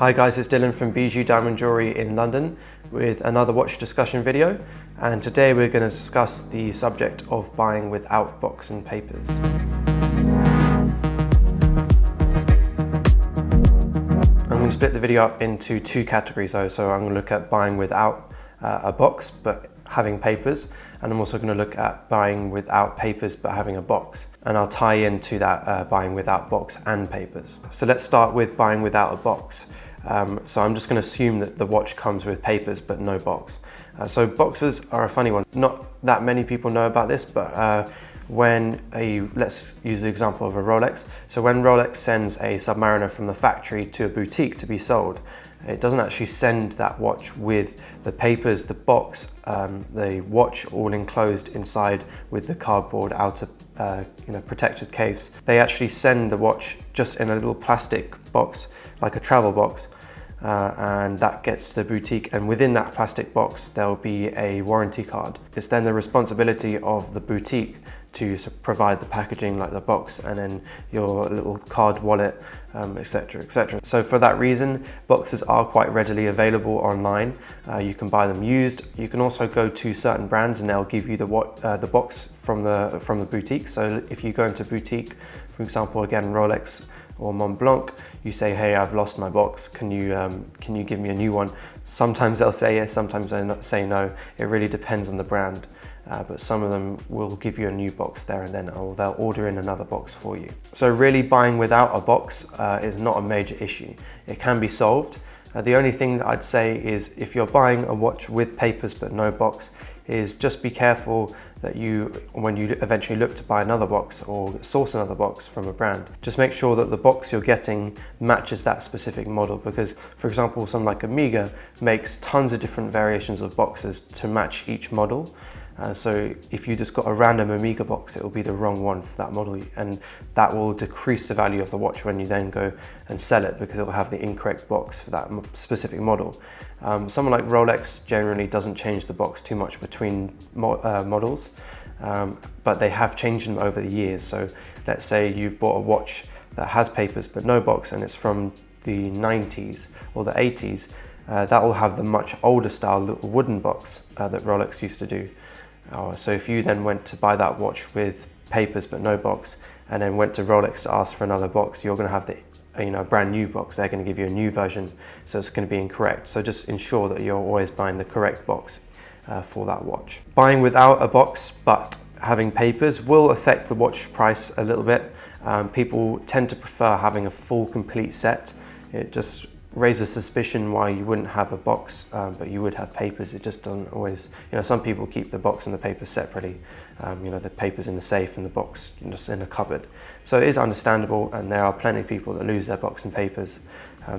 Hi guys, it's Dylan from Bijou Diamond Jewellery in London with another watch discussion video, and today we're going to discuss the subject of buying without box and papers. I'm going to split the video up into two categories though, so I'm going to look at buying without a box but having papers, and I'm also going to look at buying without papers but having a box, and I'll tie into that buying without box and papers. So let's start with buying without a box. So I'm just going to assume that the watch comes with papers but no box. So boxes are a funny one. Not that many people know about this, but let's use the example of a Rolex. So when Rolex sends a Submariner from the factory to a boutique to be sold, it doesn't actually send that watch with the papers, the box, the watch all enclosed inside with the cardboard outer protected case. They actually send the watch just in a little plastic box, like a travel box, and that gets to the boutique, and within that plastic box there'll be a warranty card. It's then the responsibility of the boutique to provide the packaging, like the box and then your little card wallet, etc, etc. So for that reason, boxes are quite readily available online. You can buy them used. You can also go to certain brands and they'll give you the box from the boutique. So if you go into a boutique, for example, again Rolex or Montblanc, you say, hey, I've lost my box, can you give me a new one? Sometimes they'll say yes, sometimes they'll say no. It really depends on the brand. But some of them will give you a new box there and then they'll order in another box for you. So really buying without a box is not a major issue. It can be solved. The only thing that I'd say is if you're buying a watch with papers but no box, is just be careful that when you eventually look to buy another box or source another box from a brand, just make sure that the box you're getting matches that specific model, because for example something like Omega makes tons of different variations of boxes to match each model. So if you just got a random Omega box, it will be the wrong one for that model, and that will decrease the value of the watch when you then go and sell it, because it will have the incorrect box for that specific model. Someone like Rolex generally doesn't change the box too much between models, but they have changed them over the years. So let's say you've bought a watch that has papers but no box and it's from the 90s or the 80s, that will have the much older style little wooden box that Rolex used to do. So if you then went to buy that watch with papers but no box and then went to Rolex to ask for another box, you're going to have the brand new box. They're going to give you a new version, so it's going to be incorrect. So just ensure that you're always buying the correct box for that watch. Buying without a box but having papers will affect the watch price a little bit. People tend to prefer having a full complete set. It just raises suspicion why you wouldn't have a box but you would have papers. It just doesn't always, some people keep the box and the papers separately, the papers in the safe and the box just in a cupboard. So it is understandable, and there are plenty of people that lose their box and papers,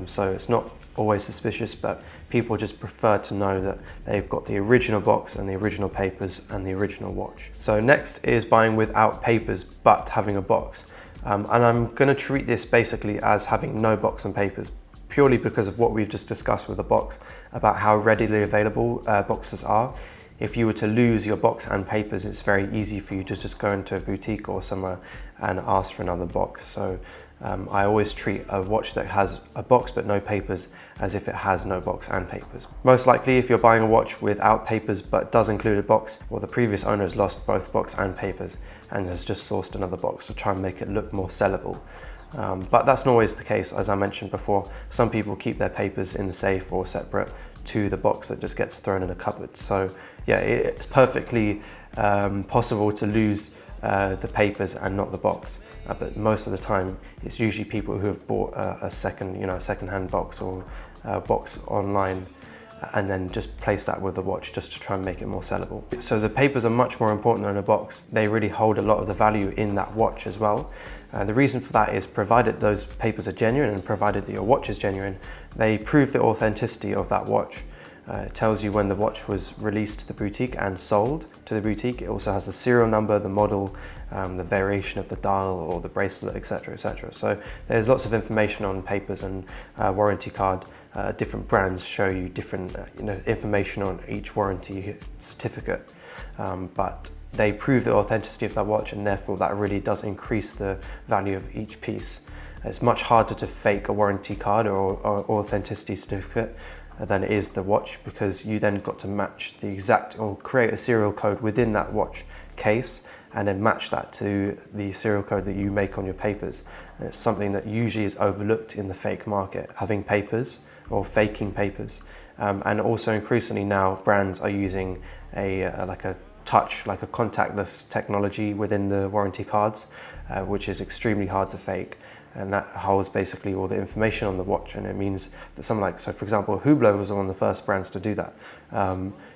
so it's not always suspicious, but people just prefer to know that they've got the original box and the original papers and the original watch. So next is buying without papers but having a box, and I'm going to treat this basically as having no box and papers, purely because of what we've just discussed with the box, about how readily available boxes are. If you were to lose your box and papers, it's very easy for you to just go into a boutique or somewhere and ask for another box. So I always treat a watch that has a box but no papers as if it has no box and papers. Most likely, if you're buying a watch without papers but does include a box, well, the previous owner has lost both box and papers and has just sourced another box to try and make it look more sellable. But that's not always the case. As I mentioned before, some people keep their papers in the safe or separate to the box that just gets thrown in a cupboard. So yeah, it's perfectly possible to lose the papers and not the box, but most of the time it's usually people who have bought a second-hand box or a box online and then just place that with the watch just to try and make it more sellable. So the papers are much more important than a box. They really hold a lot of the value in that watch as well. The reason for that is, provided those papers are genuine and provided that your watch is genuine, they prove the authenticity of that watch. It tells you when the watch was released to the boutique and sold to the boutique. It also has the serial number, the model, the variation of the dial or the bracelet, etc, etc. So there's lots of information on papers, and warranty card. Different brands show you different information on each warranty certificate, but they prove the authenticity of that watch, and therefore that really does increase the value of each piece. It's much harder to fake a warranty card or authenticity certificate than it is the watch, because you then got to match the exact, or create a serial code within that watch case and then match that to the serial code that you make on your papers. And it's something that usually is overlooked in the fake market, having papers or faking papers. And also increasingly now brands are using like a contactless technology within the warranty cards, which is extremely hard to fake. And that holds basically all the information on the watch, and it means that so for example, Hublot was one of the first brands to do that.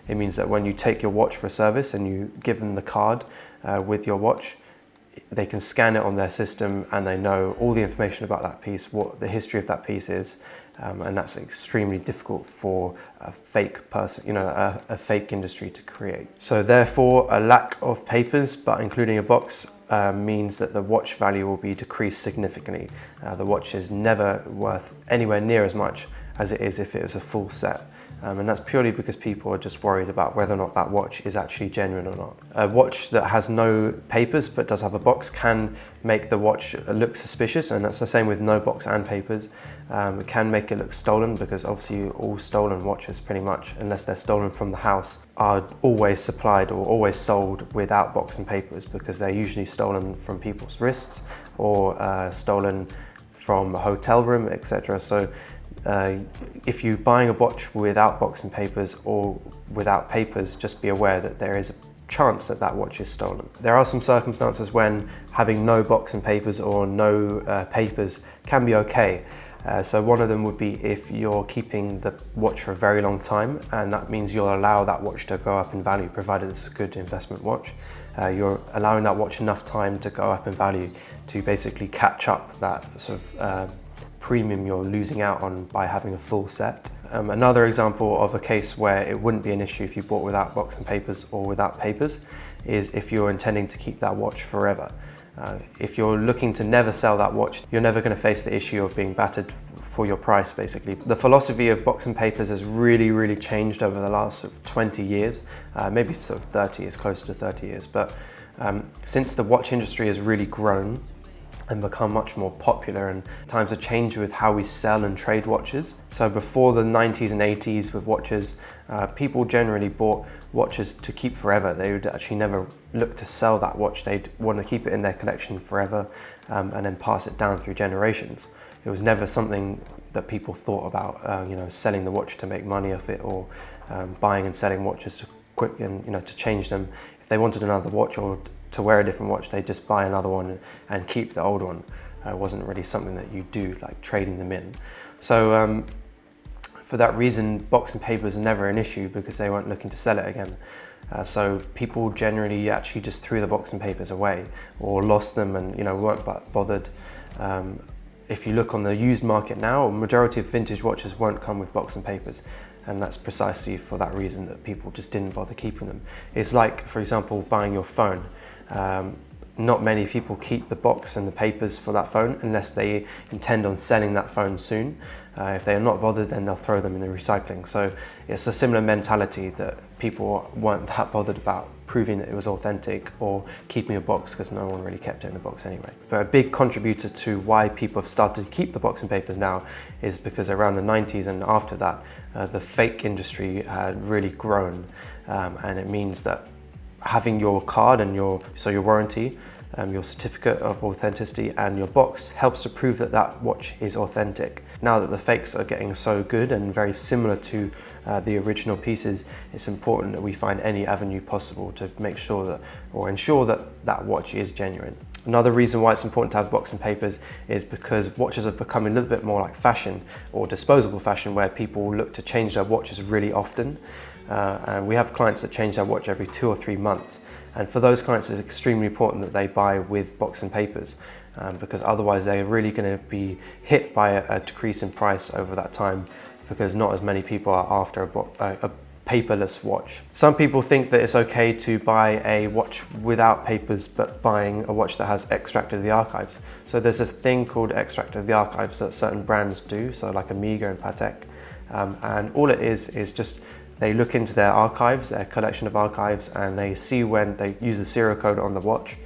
It means that when you take your watch for a service and you give them the card with your watch, they can scan it on their system and they know all the information about that piece, what the history of that piece is, and that's extremely difficult for a fake person, a fake industry to create. So therefore, a lack of papers, but including a box, means that the watch value will be decreased significantly. The watch is never worth anywhere near as much as it is if it was a full set. And that's purely because people are just worried about whether or not that watch is actually genuine or not. A watch that has no papers but does have a box can make the watch look suspicious, and that's the same with no box and papers. It can make it look stolen, because obviously all stolen watches, pretty much, unless they're stolen from the house, are always supplied or always sold without box and papers, because they're usually stolen from people's wrists or stolen from a hotel room, etc. So if you're buying a watch without box and papers or without papers, just be aware that there is a chance that that watch is stolen. There are some circumstances when having no box and papers or no papers can be okay. So one of them would be if you're keeping the watch for a very long time, and that means you'll allow that watch to go up in value, provided it's a good investment watch. You're allowing that watch enough time to go up in value to basically catch up that sort of premium you're losing out on by having a full set. Another example of a case where it wouldn't be an issue if you bought without box and papers or without papers is if you're intending to keep that watch forever. If you're looking to never sell that watch, you're never going to face the issue of being battered for your price, basically. The philosophy of box and papers has really changed over the last sort of 20 years, maybe sort of 30 years, closer to 30 years. But since the watch industry has really grown and become much more popular, and times have changed with how we sell and trade watches. So before the 90s and 80s with watches, people generally bought watches to keep forever. They would actually never look to sell that watch. They'd want to keep it in their collection forever and then pass it down through generations. It was never something that people thought about, selling the watch to make money off it, or buying and selling watches to change them. If they wanted another watch or to wear a different watch, they just buy another one and keep the old one. It wasn't really something that you do, like trading them in. So for that reason, box and papers are never an issue, because they weren't looking to sell it again. So people generally actually just threw the box and papers away or lost them and weren't bothered. If you look on the used market now, a majority of vintage watches won't come with box and papers. And that's precisely for that reason, that people just didn't bother keeping them. It's like, for example, buying your phone. Not many people keep the box and the papers for that phone unless they intend on selling that phone soon. If they are not bothered, then they'll throw them in the recycling. So it's a similar mentality, that people weren't that bothered about proving that it was authentic or keeping a box, because no one really kept it in the box anyway. But a big contributor to why people have started to keep the box and papers now is because around the 90s and after that, the fake industry had really grown, and it means that having your card and your warranty, your certificate of authenticity and your box helps to prove that that watch is authentic. Now that the fakes are getting so good and very similar to the original pieces, it's important that we find any avenue possible to make sure that, or ensure that that watch is genuine. Another reason why it's important to have box and papers is because watches have become a little bit more like fashion, or disposable fashion, where people look to change their watches really often. And we have clients that change their watch every 2 or 3 months. And for those clients, it's extremely important that they buy with box and papers, because otherwise they're really going to be hit by a decrease in price over that time, because not as many people are after a paperless watch. Some people think that it's okay to buy a watch without papers, but buying a watch that has extracted the archives. So there's this thing called extracted the archives that certain brands do, so like Amiga and Patek. And all it is just they look into their archives, their collection of archives, and they see when they use the serial code on the watch,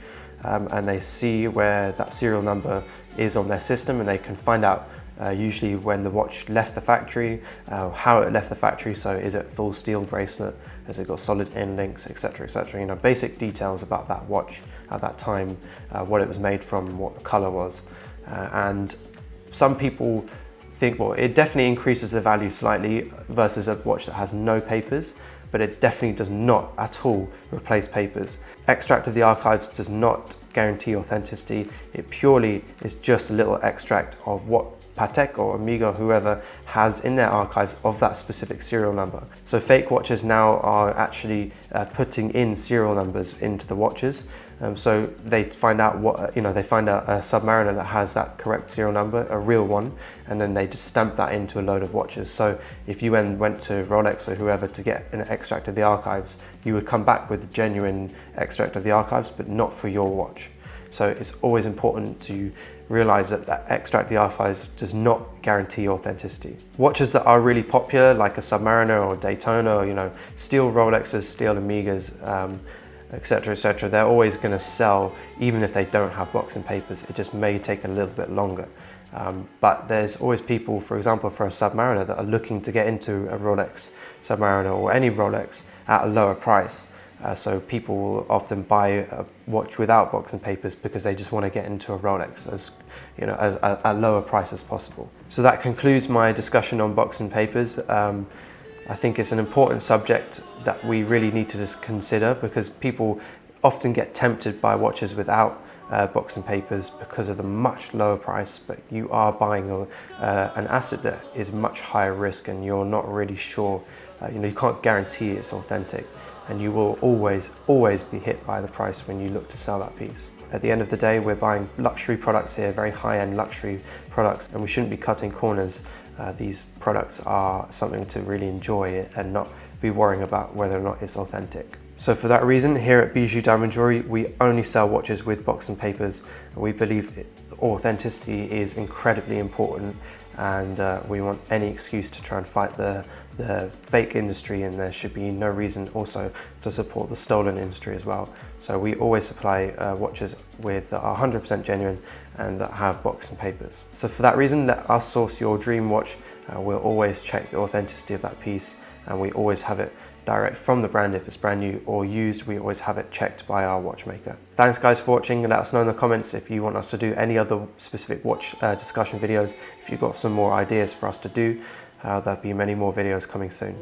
and they see where that serial number is on their system, and they can find out usually when the watch left the factory, how it left the factory, so is it full steel bracelet, has it got solid end links, etc, etc. You know, basic details about that watch at that time, what it was made from, what the color was. And some people think, well, it definitely increases the value slightly versus a watch that has no papers, but it definitely does not at all replace papers. Extract of the archives does not guarantee authenticity. It purely is just a little extract of what Patek or Amiga, whoever, has in their archives of that specific serial number. So fake watches now are actually putting in serial numbers into the watches. So they find out what, they find out a Submariner that has that correct serial number, a real one, and then they just stamp that into a load of watches. So if you went to Rolex or whoever to get an extract of the archives, you would come back with a genuine extract of the archives, but not for your watch. So it's always important to realize that that extract of the archives does not guarantee authenticity. Watches that are really popular, like a Submariner or Daytona, or steel Rolexes, steel Amigas, etc, etc, they're always going to sell even if they don't have box and papers. It just may take a little bit longer. But there's always people, for example, for a Submariner, that are looking to get into a Rolex Submariner or any Rolex at a lower price. So people will often buy a watch without box and papers because they just want to get into a Rolex as a lower price as possible. So that concludes my discussion on box and papers. I think it's an important subject that we really need to just consider, because people often get tempted by watches without box and papers because of the much lower price, but you are buying an asset that is much higher risk, and you're not really sure, you can't guarantee it's authentic, and you will always be hit by the price when you look to sell that piece. At the end of the day, we're buying luxury products here, very high-end luxury products, and we shouldn't be cutting corners. These products are something to really enjoy and not be worrying about whether or not it's authentic. So for that reason, here at Bijou Diamond Jewellery, we only sell watches with box and papers. We believe authenticity is incredibly important, and we want any excuse to try and fight the fake industry, and there should be no reason also to support the stolen industry as well. So we always supply watches with that are 100% genuine and that have box and papers. So for that reason, let us source your dream watch. We'll always check the authenticity of that piece, and we always have it direct from the brand. If it's brand new or used, we always have it checked by our watchmaker. Thanks guys for watching, and let us know in the comments if you want us to do any other specific watch discussion videos. If you've got some more ideas for us to do, there'll be many more videos coming soon.